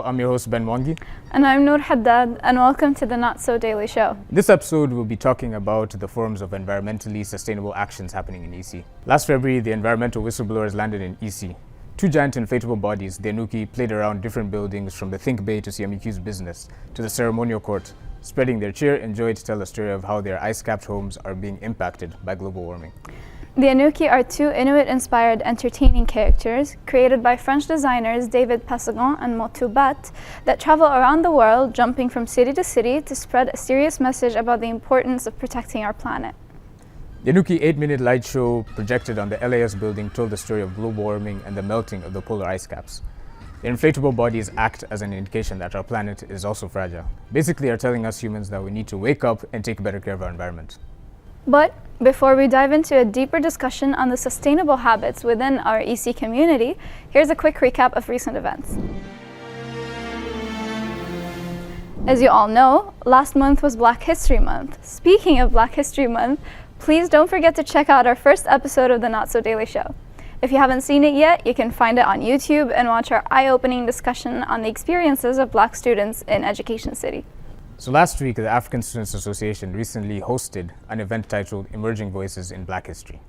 I'm your host, Ben Mwangi. And I'm Noor Haddad, and welcome to the Not So Daily Show. This episode, we'll be talking about the forms of environmentally sustainable actions happening in EC. Last February, the environmental whistleblowers landed in EC. Two giant inflatable bodies, the Anuki, played around different buildings from the Think Bay to CMUQ's business to the ceremonial court, spreading their cheer and joy to tell a story of how their ice-capped homes are being impacted by global warming. The Anuki are two Inuit-inspired entertaining characters created by French designers David Passagon and Motu Bat that travel around the world, jumping from city to city to spread a serious message about the importance of protecting our planet. The Anuki 8-minute light show projected on the LAS building told the story of global warming and the melting of the polar ice caps. The inflatable bodies act as an indication that our planet is also fragile. Basically, are telling us humans that we need to wake up and take better care of our environment. But before we dive into a deeper discussion on the sustainable habits within our EC community, here's a quick recap of recent events. As you all know, last month was Black History Month. Speaking of Black History Month, please don't forget to check out our first episode of the Not So Daily Show. If you haven't seen it yet, you can find it on YouTube and watch our eye-opening discussion on the experiences of Black students in Education City. So last week, the African Students Association recently hosted an event titled Emerging Voices in Black History.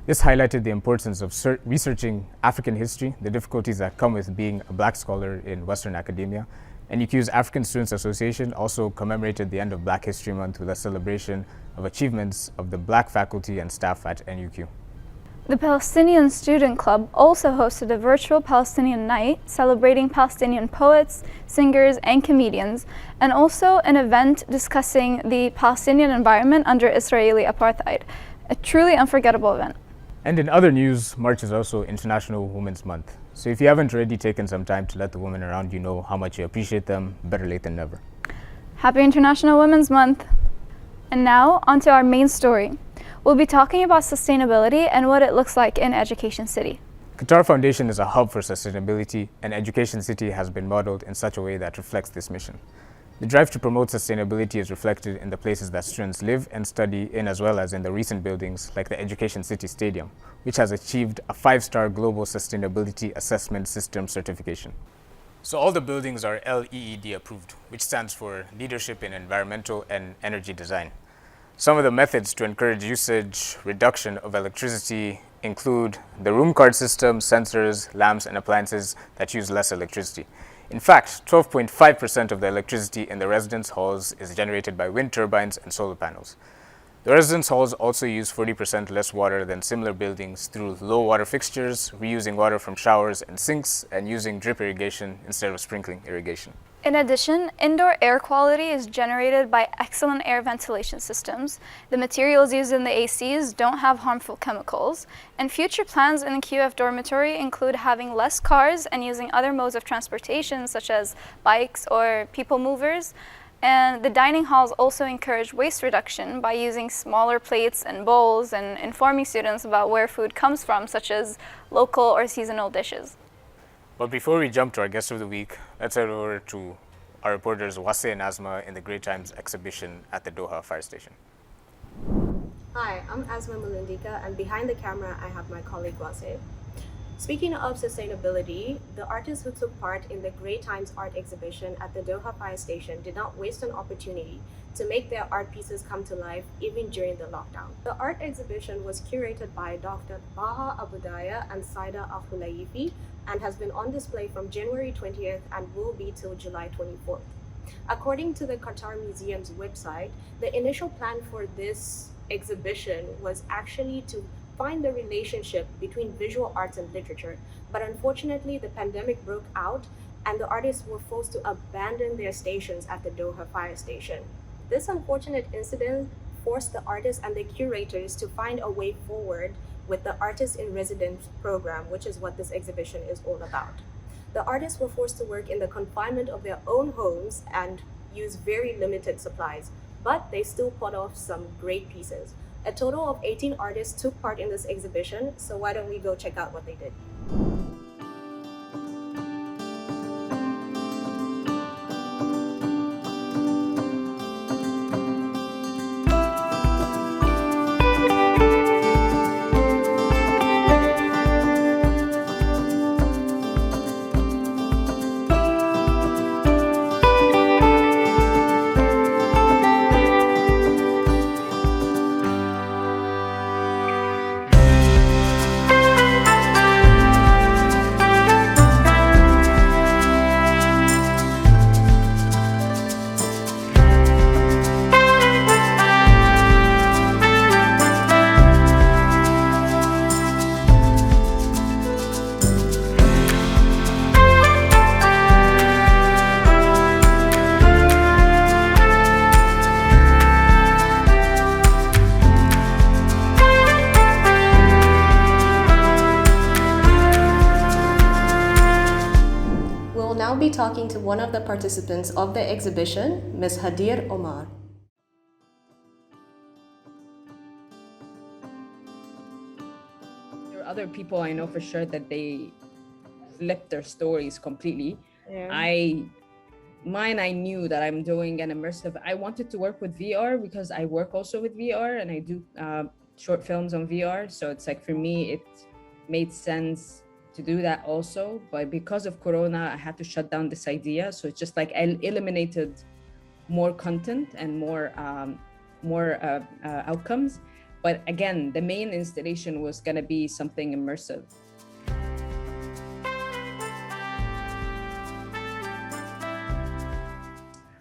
This highlighted the importance of researching African history, the difficulties that come with being a Black scholar in Western academia, and UQ's African Students Association also commemorated the end of Black History Month with a celebration of achievements of the Black faculty and staff at NUQ. The Palestinian Student Club also hosted a virtual Palestinian night celebrating Palestinian poets, singers, and comedians, and also an event discussing the Palestinian environment under Israeli apartheid. A truly unforgettable event. And in other news, March is also International Women's Month. So if you haven't already taken some time to let the women around you know how much you appreciate them, better late than never. Happy International Women's Month! And now, onto our main story. We'll be talking about sustainability and what it looks like in Education City. Qatar Foundation is a hub for sustainability, and Education City has been modeled in such a way that reflects this mission. The drive to promote sustainability is reflected in the places that students live and study in, as well as in the recent buildings like the Education City Stadium, which has achieved a 5-star Global Sustainability Assessment System certification. So all the buildings are LEED approved, which stands for Leadership in Environmental and Energy Design. Some of the methods to encourage usage reduction of electricity include the room card system, sensors, lamps, and appliances that use less electricity. In fact, 12.5% of the electricity in the residence halls is generated by wind turbines and solar panels. The residence halls also use 40% less water than similar buildings through low water fixtures, reusing water from showers and sinks, and using drip irrigation instead of sprinkling irrigation. In addition, indoor air quality is generated by excellent air ventilation systems. The materials used in the ACs don't have harmful chemicals, and future plans in the QF dormitory include having less cars and using other modes of transportation such as bikes or people movers. And the dining halls also encourage waste reduction by using smaller plates and bowls and informing students about where food comes from, such as local or seasonal dishes. But before we jump to our guest of the week, let's head over to our reporters Wase and Asma in the Great Times exhibition at the Doha Fire Station. Hi, I'm Asma Mulindika, and behind the camera I have my colleague Wase. Speaking of sustainability, the artists who took part in the Great Times art exhibition at the Doha Fire Station did not waste an opportunity to make their art pieces come to life even during the lockdown. The art exhibition was curated by Dr. Baha Abudaya and Saida Al-Hulaifi and has been on display from January 20th and will be till July 24th. According to the Qatar Museum's website, the initial plan for this exhibition was actually to find the relationship between visual arts and literature, but unfortunately the pandemic broke out and the artists were forced to abandon their stations at the Doha Fire Station. This unfortunate incident forced the artists and the curators to find a way forward with the Artist in Residence program, which is what this exhibition is all about. The artists were forced to work in the confinement of their own homes and use very limited supplies, but they still put off some great pieces. A total of 18 artists took part in this exhibition, so why don't we go check out what they did. one of the participants of the exhibition, Ms. Hadir Omar. There are other people I know for sure that they flip their stories completely. Yeah. I knew that I'm doing an immersive. I wanted to work with VR because I work also with VR and I do short films on VR. So it's like, for me, it made sense to do that also. But because of Corona, I had to shut down this idea. So it's just like I eliminated more content and more outcomes. But again, the main installation was gonna be something immersive.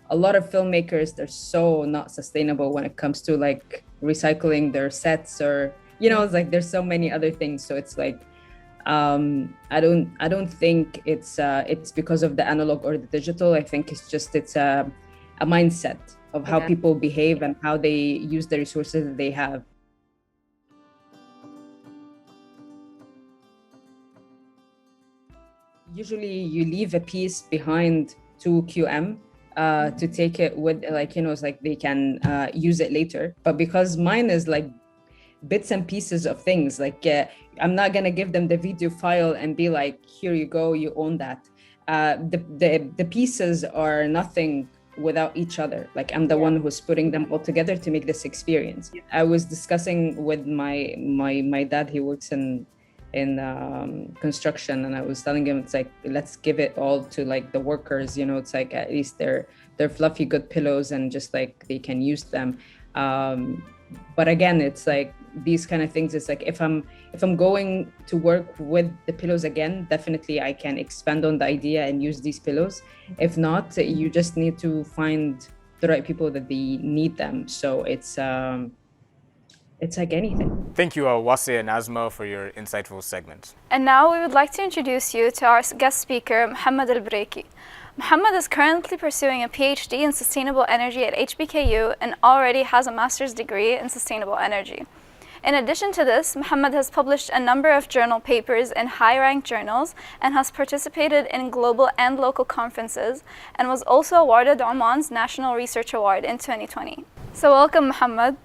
A lot of filmmakers, they're so not sustainable when it comes to like recycling their sets, or it's like there's so many other things. So it's like I don't think it's because of the analog or the digital. I think it's a mindset of how people behave and how they use the resources that they have. Usually you leave a piece behind to QM to take it with, it's like they can use it later. But because mine is like bits and pieces of things, like I'm not gonna give them the video file and be like, here you go, you own that. The pieces are nothing without each other. Like I'm the one who's putting them all together to make this experience. I was discussing with my dad. He works in construction, and I was telling him, it's like, let's give it all to like the workers, it's like at least they're fluffy good pillows and just like they can use them. But again, it's like these kind of things, it's like if I'm going to work with the pillows again, definitely I can expand on the idea and use these pillows. If not, you just need to find the right people that they need them. So it's like anything. Thank you, Wasi and Asma, for your insightful segment. And now we would like to introduce you to our guest speaker, Mohammed Al-Breiki. Mohammed is currently pursuing a PhD in sustainable energy at HBKU and already has a master's degree in sustainable energy. In addition to this, Mohammed has published a number of journal papers in high-ranked journals and has participated in global and local conferences, and was also awarded Oman's National Research Award in 2020. So welcome, Mohammed.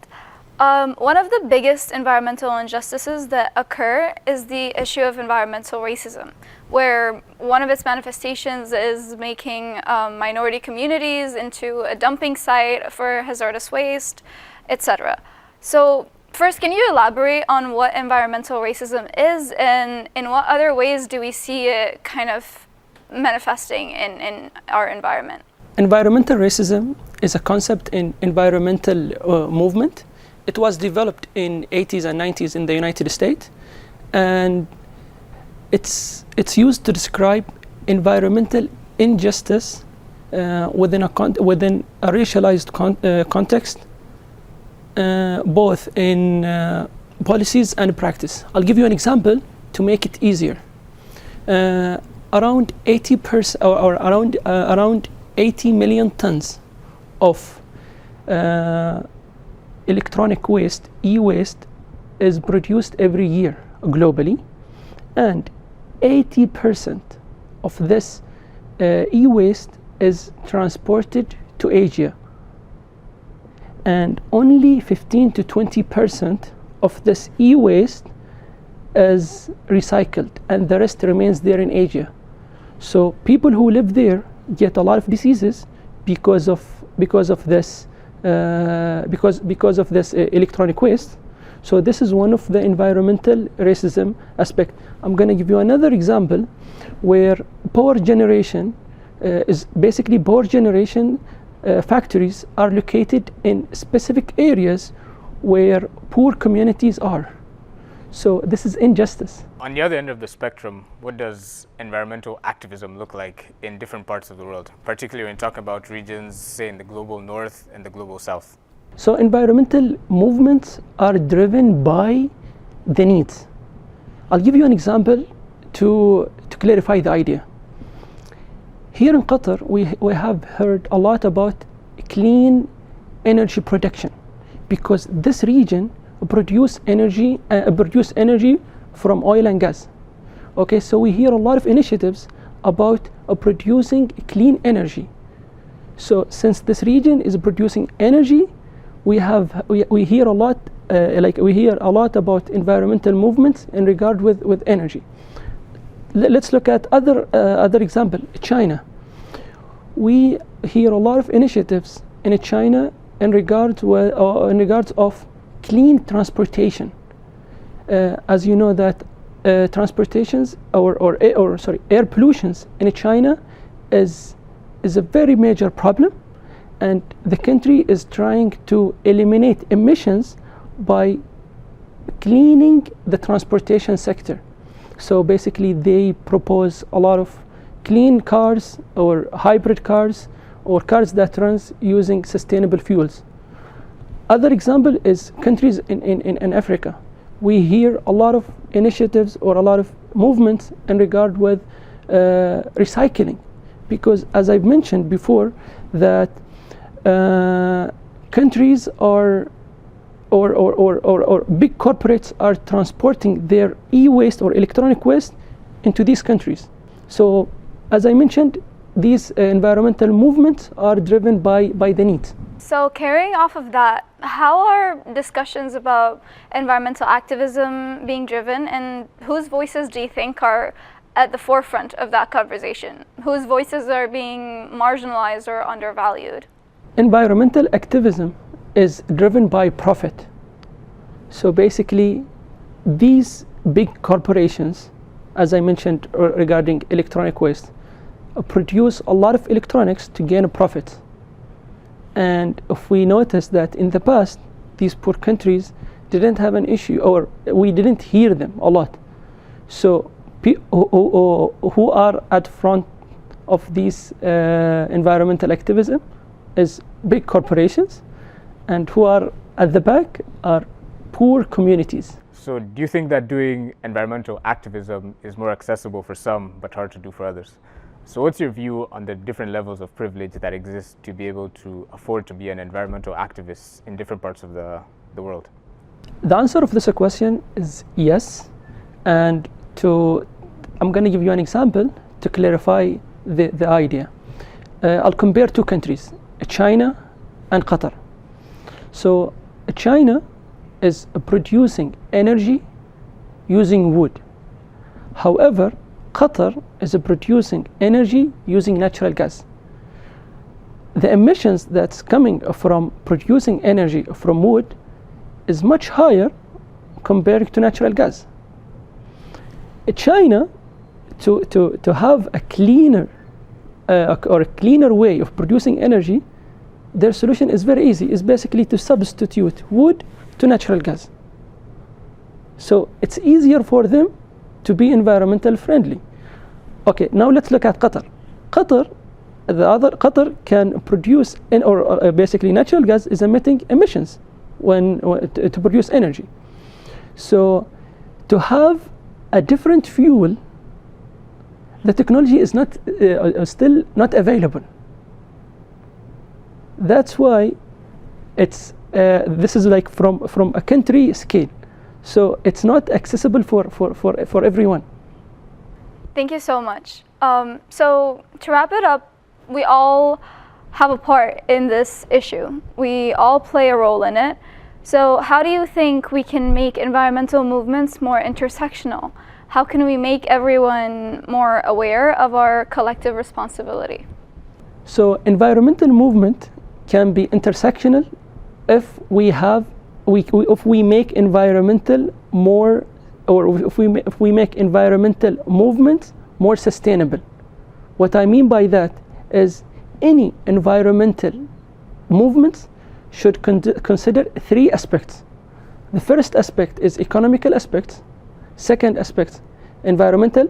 One of the biggest environmental injustices that occur is the issue of environmental racism, where one of its manifestations is making minority communities into a dumping site for hazardous waste, etc. So first, can you elaborate on what environmental racism is, and in what other ways do we see it kind of manifesting in our environment? Environmental racism is a concept in environmental movement. It was developed in 80s and 90s in the United States, and it's used to describe environmental injustice within a racialized context, both in policies and practice. I'll give you an example to make it easier. Around 80% or around 80 million tons of electronic waste, e-waste, is produced every year globally, and 80% of this e-waste is transported to Asia, and only 15 to 20% of this e-waste is recycled, and the rest remains there in Asia. So people who live there get a lot of diseases because of this electronic waste. So this is one of the environmental racism aspect. I'm going to give you another example where power generation factories are located in specific areas where poor communities are. So this is injustice. On the other end of the spectrum, what does environmental activism look like in different parts of the world, particularly when talking about regions, say in the global north and the global south? So environmental movements are driven by the needs. I'll give you an example to clarify the idea. Here in Qatar, we have heard a lot about clean energy production, because this region produce energy from oil and gas. Okay, so we hear a lot of initiatives about producing clean energy. So since this region is producing energy, we hear a lot about environmental movements in regard with energy. Let's look at other example. China. We hear a lot of initiatives in China in regards of clean transportation. As you know that transportations air pollutions in China is a very major problem, and the country is trying to eliminate emissions by cleaning the transportation sector. So basically they propose a lot of clean cars or hybrid cars or cars that runs using sustainable fuels. Other example is countries in Africa. We hear a lot of initiatives or a lot of movements in regard with recycling, because as I've mentioned before that countries or big corporates are transporting their e-waste or electronic waste into these countries. So as I mentioned, these environmental movements are driven by the need. So carrying off of that, how are discussions about environmental activism being driven, and whose voices do you think are at the forefront of that conversation? Whose voices are being marginalized or undervalued? Environmental activism is driven by profit. So basically, these big corporations, as I mentioned regarding electronic waste, produce a lot of electronics to gain a profit. And if we notice that in the past, these poor countries didn't have an issue, or we didn't hear them a lot. So who are at front of these environmental activism is big corporations, and who are at the back are poor communities. So do you think that doing environmental activism is more accessible for some but hard to do for others? So what's your view on the different levels of privilege that exist to be able to afford to be an environmental activist in different parts of the world? The answer of this question is yes. And I'm going to give you an example to clarify the idea. I'll compare two countries, China and Qatar. So China is producing energy using wood. However, Qatar is producing energy using natural gas. The emissions that's coming from producing energy from wood is much higher compared to natural gas. China, to have a cleaner or a cleaner way of producing energy, their solution is very easy. It's basically to substitute wood to natural gas. So it's easier for them to be environmental friendly. Okay, now let's look at Qatar. Qatar can produce, basically natural gas is emitting emissions to produce energy. So to have a different fuel, the technology is still not available. That's why this is like from a country scale. So it's not accessible for everyone. Thank you so much. So to wrap it up, we all have a part in this issue. We all play a role in it. So how do you think we can make environmental movements more intersectional? How can we make everyone more aware of our collective responsibility? So environmental movement can be intersectional if we make environmental more, or if we make environmental movements more sustainable. What I mean by that is any environmental movements should consider three aspects. The first aspect is economical aspect, second aspect environmental,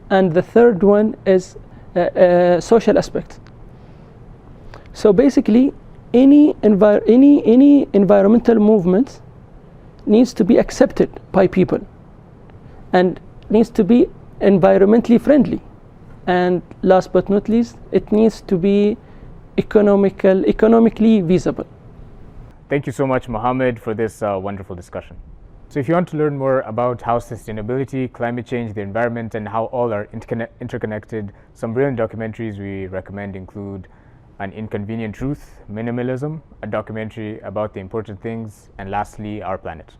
and the third one is social aspect. So basically any environmental movement needs to be accepted by people and needs to be environmentally friendly, and last but not least, it needs to be economically feasible. Thank you so much, Mohammed, for this wonderful discussion. So if you want to learn more about how sustainability, climate change, the environment, and how all are interconnected, some brilliant documentaries we recommend include An Inconvenient Truth, Minimalism, a documentary about the important things, and lastly, Our Planet.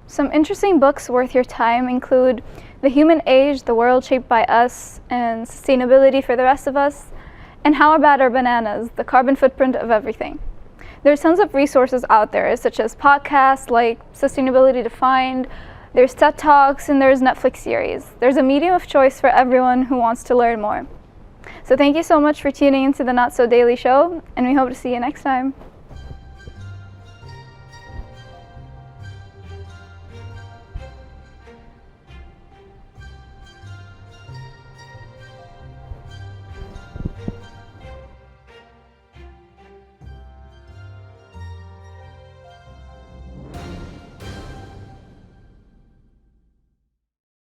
Some interesting books worth your time include The Human Age, The World Shaped by Us, and Sustainability for the Rest of Us, and How Bad Are Bananas, The Carbon Footprint of Everything. There's tons of resources out there, such as podcasts like Sustainability Defined, there's TED Talks, and there's Netflix series. There's a medium of choice for everyone who wants to learn more. So thank you so much for tuning into the Not So Daily Show, and we hope to see you next time.